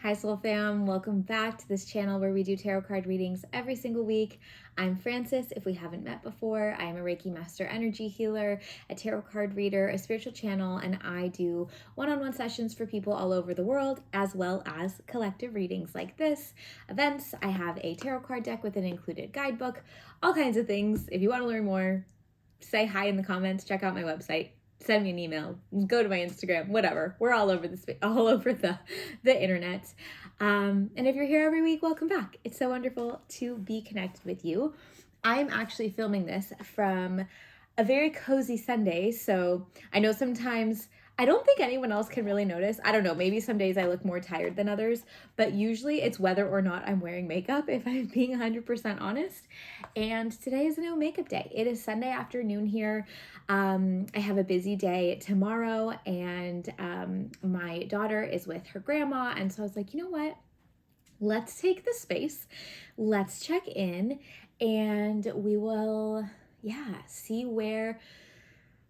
Hi Soul Fam, welcome back to this channel where we do tarot card readings every single week. I'm Frances. If we haven't met before, I am a Reiki Master Energy Healer, a tarot card reader, a spiritual channel, and I do one-on-one sessions for people all over the world, as well as collective readings like this, events. I have a tarot card deck with an included guidebook, all kinds of things. If you want to learn more, say hi in the comments, check out my website. Send me an email, go to my Instagram, whatever. We're all over the internet. And if you're here every week, welcome back. It's so wonderful to be connected with you. I'm actually filming this from a very cozy Sunday. So I know sometimes I don't think anyone else can really notice. I don't know, maybe some days I look more tired than others, but usually it's whether or not I'm wearing makeup, if I'm being 100% honest. And today is a no makeup day. It is Sunday afternoon here. I have a busy day tomorrow, and my daughter is with her grandma. And so I was like, you know what? Let's take the space. Let's check in, and we will, see where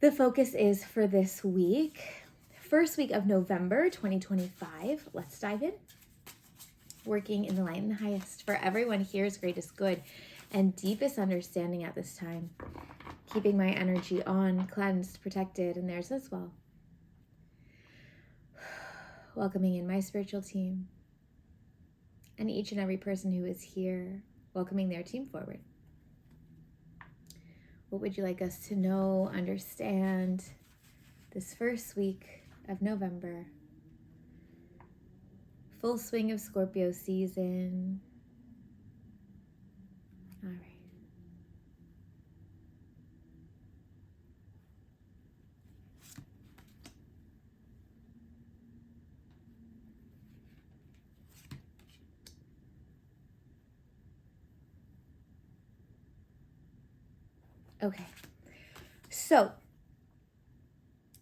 the focus is for this week. First week of November 2025. Let's dive in. Working in the light and the highest for everyone here's greatest good and deepest understanding at this time. Keeping my energy on, cleansed, protected, and theirs as well. Welcoming in my spiritual team and each and every person who is here, welcoming their team forward. What would you like us to know, understand this first week of November? Full swing of Scorpio season. All right. Okay. So,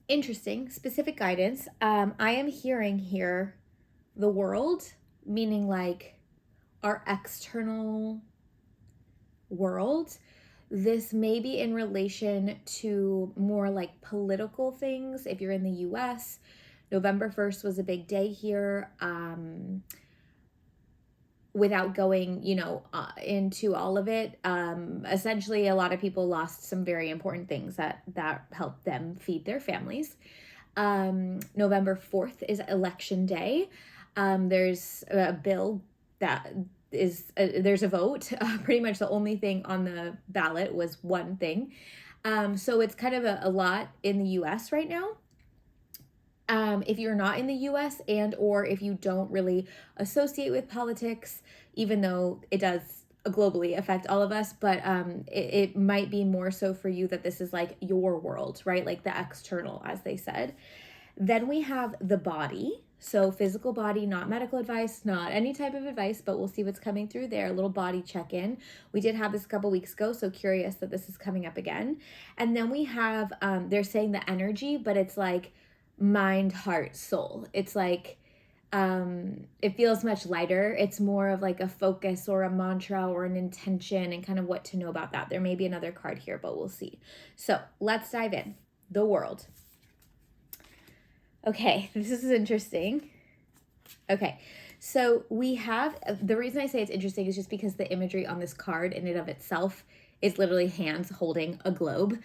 interesting, specific guidance. I am hearing here the world, meaning like our external world. This may be in relation to more like political things. If you're in the US, November 1st was a big day here. Without going, into all of it, essentially a lot of people lost some very important things that helped them feed their families. November 4th is election day. There's a bill that is, there's a vote. Pretty much the only thing on the ballot was one thing. So it's kind of a lot in the US right now. If you're not in the US and or if you don't really associate with politics, even though it does globally affect all of us, but it might be more so for you that this is like your world, right? Like the external, as they said. Then we have the body. So physical body, not medical advice, not any type of advice, but we'll see what's coming through there. A little body check-in. We did have this a couple weeks ago, so curious that this is coming up again. And then we have, they're saying the energy, but it's like mind, heart, soul. It's like, it feels much lighter. It's more of like a focus or a mantra or an intention and kind of what to know about that. There may be another card here, but we'll see. So let's dive in. The world. Okay, this is interesting. Okay, so we have, the reason I say it's interesting is just because the imagery on this card in and of itself is literally hands holding a globe.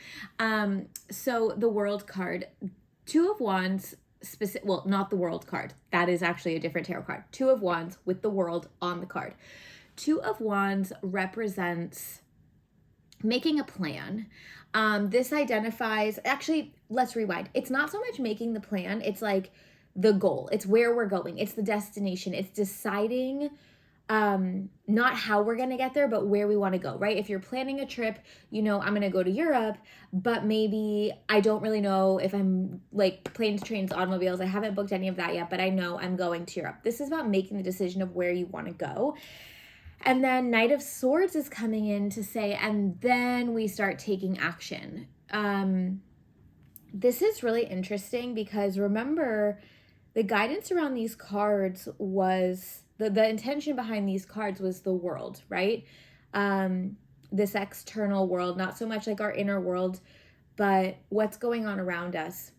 So the world card, Two of Wands, well, not the world card. That is actually a different tarot card. Two of Wands with the world on the card. Two of Wands represents making a plan. This identifies, actually, let's rewind. It's not so much making the plan. It's like the goal. It's where we're going. It's the destination. It's deciding not how we're going to get there, but where we want to go, right? If you're planning a trip, I'm going to go to Europe, but maybe I don't really know if I'm like planes, trains, automobiles. I haven't booked any of that yet, but I know I'm going to Europe. This is about making the decision of where you want to go. And then Knight of Swords is coming in to say, and then we start taking action. This is really interesting because remember, the guidance around these cards was, the intention behind these cards was the world, right? This external world, not so much like our inner world, but what's going on around us.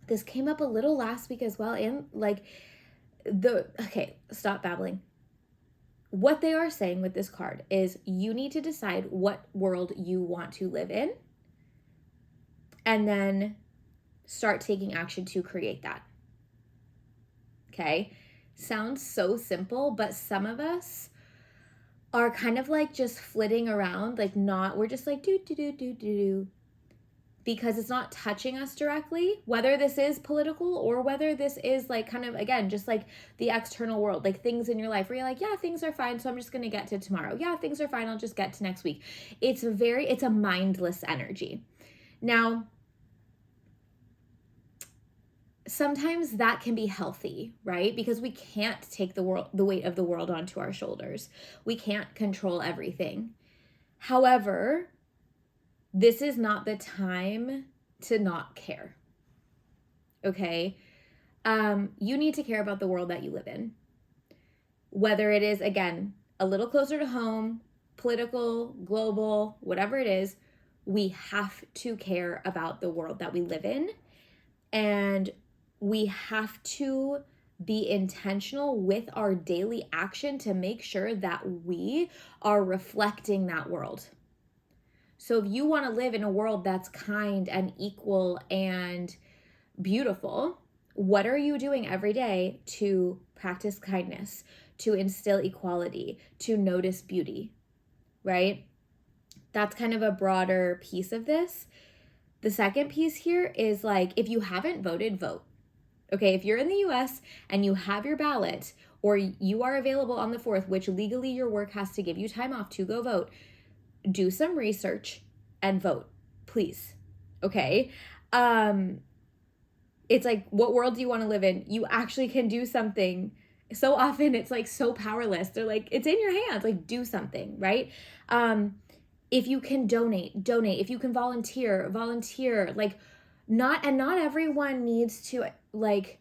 This came up a little last week as well. And like okay, stop babbling. What they are saying with this card is you need to decide what world you want to live in and then start taking action to create that. Okay? Sounds so simple, but some of us are kind of like just flitting around, like we're just like do, because it's not touching us directly, whether this is political or whether this is like kind of, again, just like the external world, like things in your life where you're like, yeah, things are fine, so I'm just going to get to tomorrow. Yeah, things are fine, I'll just get to next week. It's a mindless energy. Now, sometimes that can be healthy, right? Because we can't take the weight of the world onto our shoulders. We can't control everything. However, this is not the time to not care. Okay? You need to care about the world that you live in. Whether it is, again, a little closer to home, political, global, whatever it is, we have to care about the world that we live in. And we have to be intentional with our daily action to make sure that we are reflecting that world. So if you want to live in a world that's kind and equal and beautiful, what are you doing every day to practice kindness, to instill equality, to notice beauty, right? That's kind of a broader piece of this. The second piece here is like, if you haven't voted, vote. Okay, if you're in the US and you have your ballot or you are available on the 4th, which legally your work has to give you time off to go vote, do some research and vote, please. Okay? It's like, what world do you want to live in? You actually can do something. So often it's like so powerless. They're like, it's in your hands, like do something, right? If you can donate. If you can volunteer. Like not everyone needs to like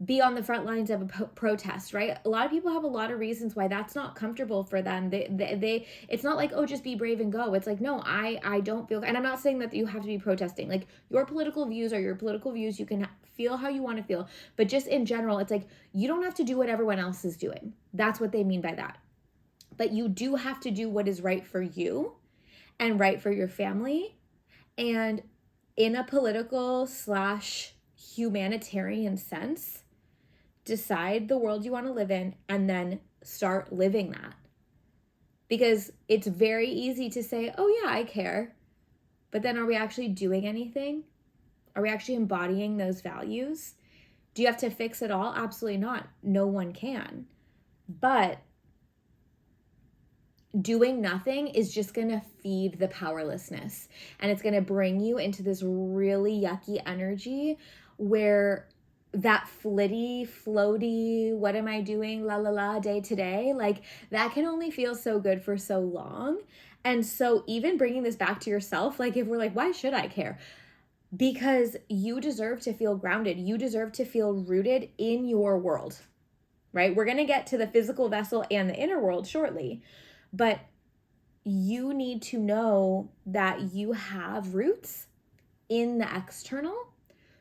be on the front lines of a protest, right? A lot of people have a lot of reasons why that's not comfortable for them. They it's not like, oh, just be brave and go. It's like, no, I don't feel, and I'm not saying that you have to be protesting. Like your political views are your political views. You can feel how you want to feel, but just in general, it's like, you don't have to do what everyone else is doing. That's what they mean by that. But you do have to do what is right for you and right for your family. And in a political / humanitarian sense, decide the world you want to live in and then start living that. Because it's very easy to say, oh yeah, I care. But then are we actually doing anything? Are we actually embodying those values? Do you have to fix it all? Absolutely not. No one can. But doing nothing is just going to feed the powerlessness. And it's going to bring you into this really yucky energy where that floaty, what am I doing, la la la, day to day, like that can only feel so good for so long. And so even bringing this back to yourself, like if we're like, why should I care? Because you deserve to feel grounded. You deserve to feel rooted in your world, right? We're going to get to the physical vessel and the inner world shortly, but you need to know that you have roots in the external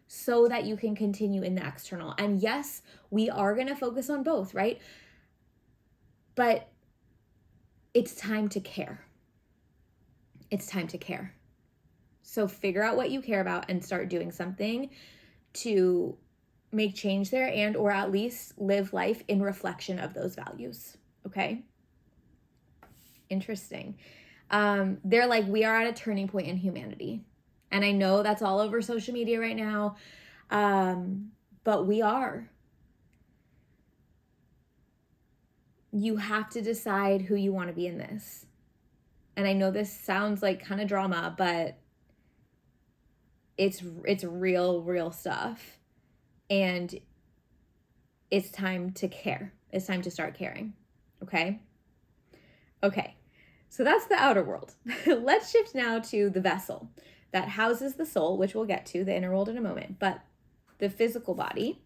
so that you can continue in the external. And yes, we are going to focus on both, right? But it's time to care. It's time to care. So figure out what you care about and start doing something to make change there and or at least live life in reflection of those values. Okay? Interesting. They're like, we are at a turning point in humanity. And I know that's all over social media right now. But we are. You have to decide who you want to be in this. And I know this sounds like kind of drama, but it's real stuff. And it's time to care. It's time to start caring. Okay? Okay. So that's the outer world. Let's shift now to the vessel that houses the soul, which we'll get to, the inner world in a moment, but the physical body.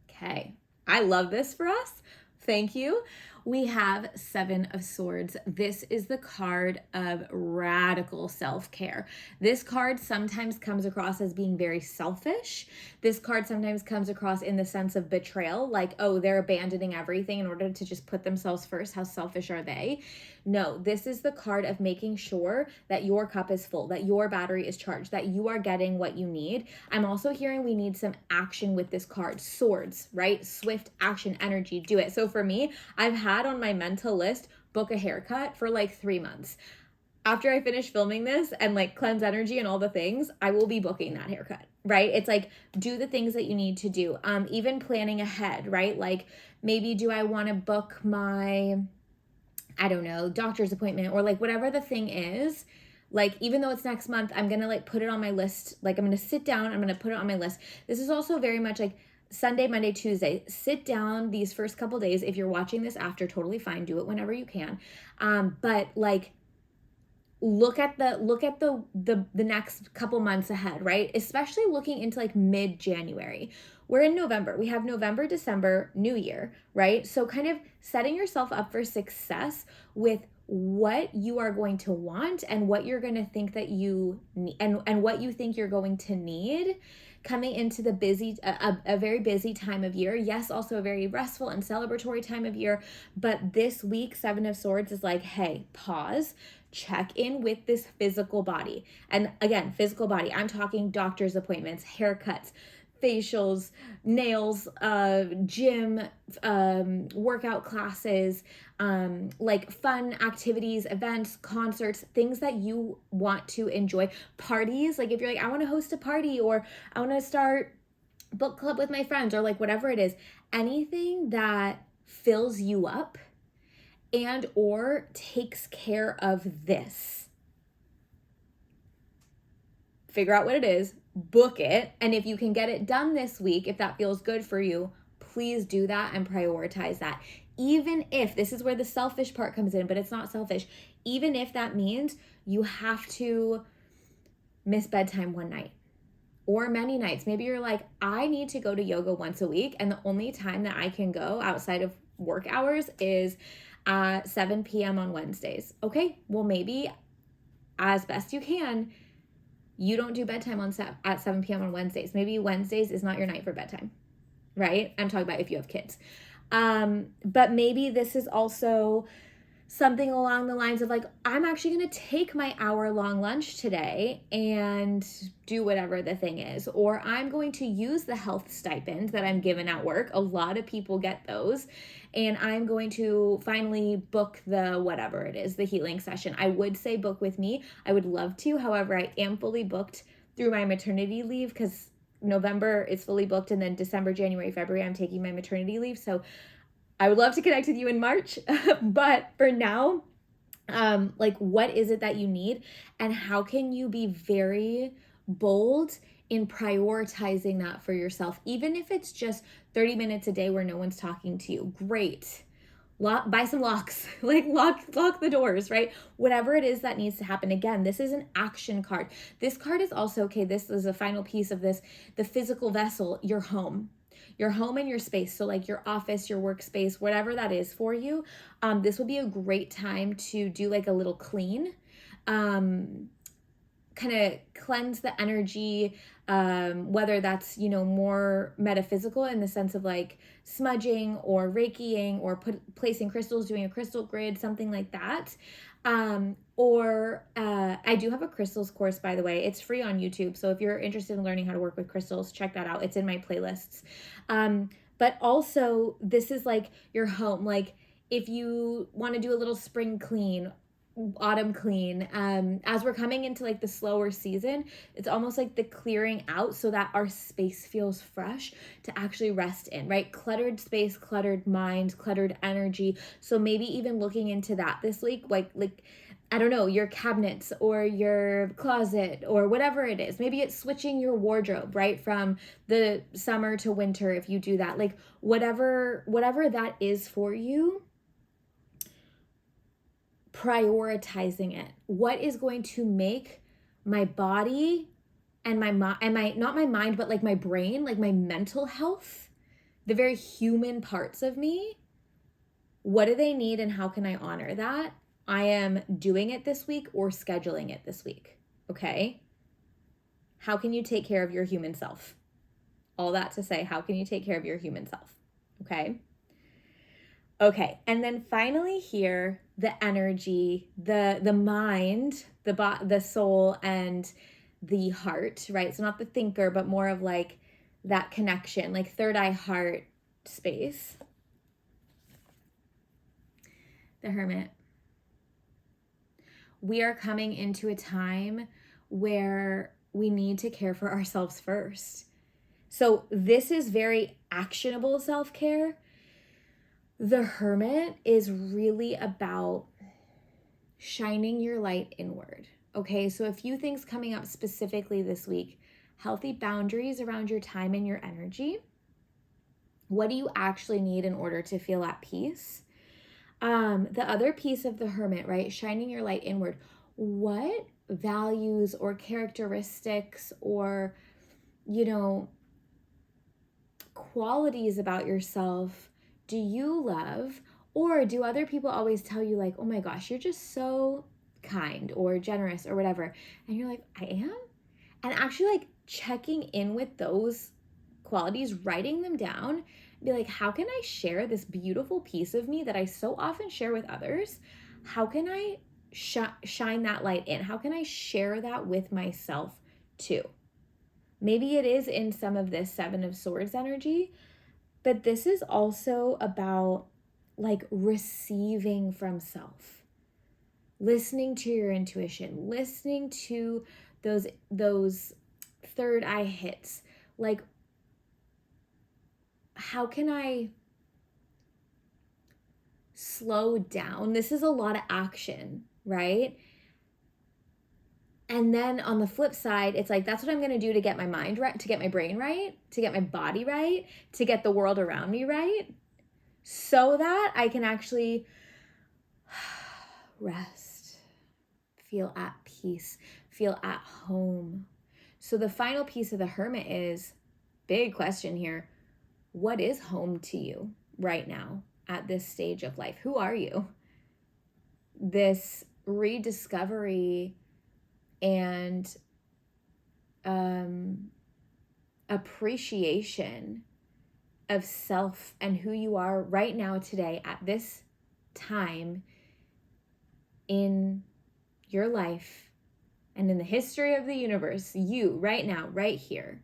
Okay. I love this for us. Thank you. we have Seven of Swords. This is the card of radical self-care. This card sometimes comes across as being very selfish. This card sometimes comes across in the sense of betrayal, like, oh, they're abandoning everything in order to just put themselves first. How selfish are they? No, this is the card of making sure that your cup is full, that your battery is charged, that you are getting what you need. I'm also hearing we need some action with this card. Swords, right? Swift action, energy, do it. So for me, I've had on my mental list, book a haircut for like 3 months. After I finish filming this and like cleanse energy and all the things, I will be booking that haircut, right? It's like, do the things that you need to do. Even planning ahead, right? Like maybe do I want to book my, I don't know, doctor's appointment or like whatever the thing is. Like, even though it's next month, I'm going to like put it on my list. Like I'm going to sit down, I'm going to put it on my list. This is also very much like Sunday, Monday, Tuesday. Sit down these first couple days. If you're watching this after, totally fine. Do it whenever you can. But like, look at the next couple months ahead, right? Especially looking into like mid-January. We're in November. We have November, December, New Year, right? So kind of setting yourself up for success with what you are going to want and what you're going to think that you need and what you think you're going to need coming into the busy, a very busy time of year. Yes, also a very restful and celebratory time of year. But this week, Seven of Swords is like, hey, pause, check in with this physical body. And again, physical body, I'm talking doctor's appointments, haircuts, facials, nails, gym, workout classes, like fun activities, events, concerts, things that you want to enjoy, parties. Like if you're like, I want to host a party or I want to start book club with my friends or like whatever it is, anything that fills you up and or takes care of this. Figure out what it is, book it, and if you can get it done this week, if that feels good for you, please do that and prioritize that. Even if, this is where the selfish part comes in, but it's not selfish, even if that means you have to miss bedtime one night or many nights. Maybe you're like, I need to go to yoga once a week, and the only time that I can go outside of work hours is 7 p.m. on Wednesdays. Okay, well, maybe as best you can, you don't do bedtime at 7 p.m. on Wednesdays. Maybe Wednesdays is not your night for bedtime, right? I'm talking about if you have kids. But maybe this is also something along the lines of like, I'm actually going to take my hour-long lunch today and do whatever the thing is. Or I'm going to use the health stipend that I'm given at work. A lot of people get those. And I'm going to finally book the whatever it is, the healing session. I would say book with me. I would love to. However, I am fully booked through my maternity leave because November is fully booked. And then December, January, February, I'm taking my maternity leave. So I would love to connect with you in March, but for now, like what is it that you need and how can you be very bold in prioritizing that for yourself? Even if it's just 30 minutes a day where no one's talking to you, great. Buy some locks, like lock the doors, right? Whatever it is that needs to happen. Again, this is an action card. This card is also, okay, this is a final piece of this, the physical vessel, your home and your space. So like your office, your workspace, whatever that is for you. This would be a great time to do like a little clean, kind of cleanse the energy, whether that's, more metaphysical in the sense of like smudging or Reikiing or placing crystals, doing a crystal grid, something like that. I do have a crystals course, by the way. It's free on YouTube. So if you're interested in learning how to work with crystals, check that out. It's in my playlists. But also this is like your home. Like if you want to do a little spring clean, autumn clean, as we're coming into like the slower season, it's almost like the clearing out so that our space feels fresh to actually rest in, right? Cluttered space, cluttered mind, cluttered energy. So maybe even looking into that this week, like I don't know, your cabinets or your closet or whatever it is. Maybe it's switching your wardrobe, right? From the summer to winter, if you do that, like whatever that is for you, prioritizing it. What is going to make my body and my not my mind, but like my brain, like my mental health, the very human parts of me, What do they need and how can I honor that? I am doing it this week or scheduling it this week. Okay. How can you take care of your human self? All that to say, how can you take care of your human self? Okay. Okay. And then finally here, the energy, the mind, the soul, and the heart, right? So not the thinker, but more of like that connection, like third eye heart space. The Hermit. We are coming into a time where we need to care for ourselves first. So this is very actionable self-care. The Hermit is really about shining your light inward. Okay, so a few things coming up specifically this week. Healthy boundaries around your time and your energy. What do you actually need in order to feel at peace? The other piece of the Hermit, right? Shining your light inward. What values or characteristics or, qualities about yourself do you love? Or do other people always tell you like, oh my gosh, you're just so kind or generous or whatever. And you're like, I am? And actually like checking in with those qualities, writing them down, be like, how can I share this beautiful piece of me that I so often share with others? How can I shine that light in? How can I share that with myself too? Maybe it is in some of this Seven of Swords energy, but this is also about like receiving from self, listening to your intuition, listening to those third eye hits. Like, how can I slow down? This is a lot of action, right? And then on the flip side, it's like, that's what I'm going to do to get my mind right, to get my brain right, to get my body right, to get the world around me right, so that I can actually rest, feel at peace, feel at home. So the final piece of the Hermit is, big question here, what is home to you right now at this stage of life? Who are you? This rediscovery and appreciation of self and who you are right now today at this time in your life and in the history of the universe. You right now, right here.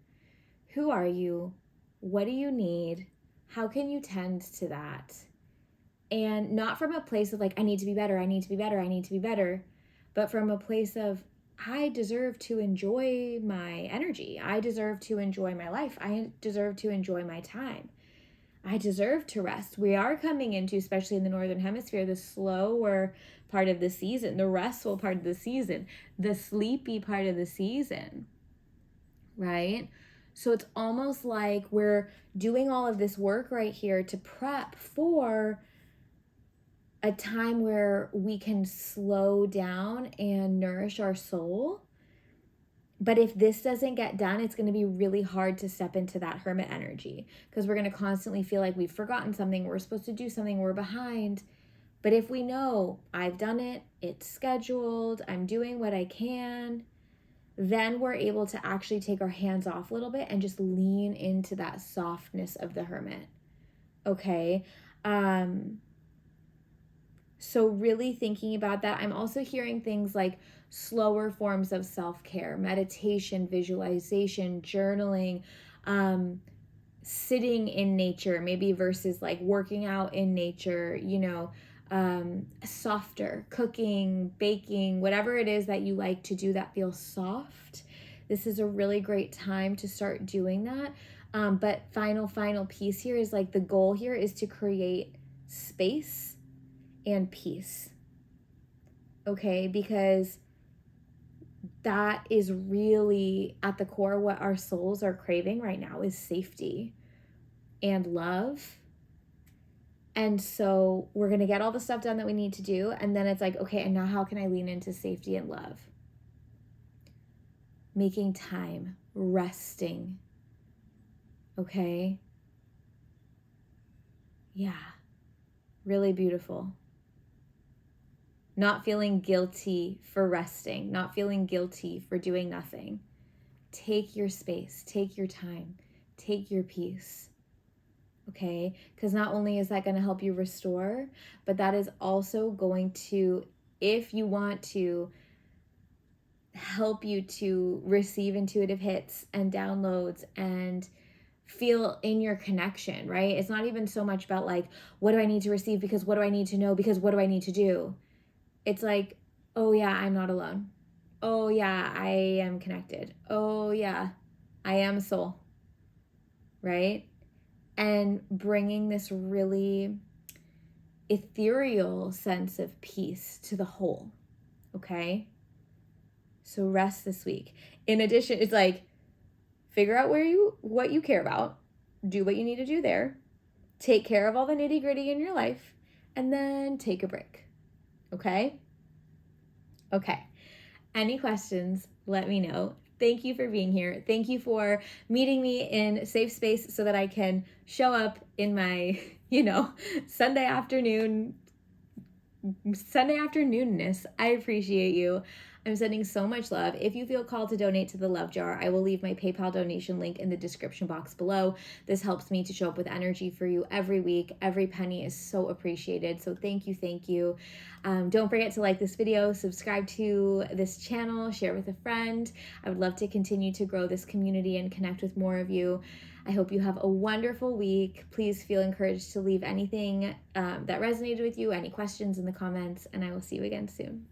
Who are you? What do you need? How can you tend to that? And not from a place of like, I need to be better, I need to be better, I need to be better, but from a place of, I deserve to enjoy my energy. I deserve to enjoy my life. I deserve to enjoy my time. I deserve to rest. We are coming into, especially in the Northern Hemisphere, the slower part of the season, the restful part of the season, the sleepy part of the season, right? So it's almost like we're doing all of this work right here to prep for a time where we can slow down and nourish our soul. But if this doesn't get done, it's going to be really hard to step into that Hermit energy, because we're going to constantly feel like we've forgotten something, we're supposed to do something, we're behind. But if we know I've done it, it's scheduled, I'm doing what I can, then we're able to actually take our hands off a little bit and just lean into that softness of the Hermit. Okay. So really thinking about that. I'm also hearing things like slower forms of self-care, meditation, visualization, journaling, sitting in nature, maybe versus like working out in nature, softer, cooking, baking, whatever it is that you like to do that feels soft. This is a really great time to start doing that. But final piece here is like the goal here is to create space and peace. Okay, because that is really at the core what our souls are craving right now is safety and love. And so we're going to get all the stuff done that we need to do, and then it's like, okay, and now how can I lean into safety and love? Making time, resting. Okay? Yeah. Really beautiful. Not feeling guilty for resting, not feeling guilty for doing nothing. Take your space, take your time, take your peace. Okay? Because not only is that going to help you restore, but that is also going to, if you want to, help you to receive intuitive hits and downloads and feel in your connection, right? It's not even so much about like, what do I need to receive because what do I need to know because what do I need to do? It's like, oh yeah, I'm not alone. Oh yeah, I am connected. Oh yeah, I am a soul, right? And bringing this really ethereal sense of peace to the whole, okay? So rest this week. In addition, it's like, figure out what you care about, do what you need to do there, take care of all the nitty-gritty in your life, and then take a break. Okay? Okay. Any questions, let me know. Thank you for being here. Thank you for meeting me in safe space so that I can show up in my, Sunday afternoonness. I appreciate you. I'm sending so much love. If you feel called to donate to the Love Jar, I will leave my PayPal donation link in the description box below. This helps me to show up with energy for you every week. Every penny is so appreciated. So thank you, thank you. Don't forget to like this video, subscribe to this channel, share with a friend. I would love to continue to grow this community and connect with more of you. I hope you have a wonderful week. Please feel encouraged to leave anything that resonated with you, any questions in the comments, and I will see you again soon.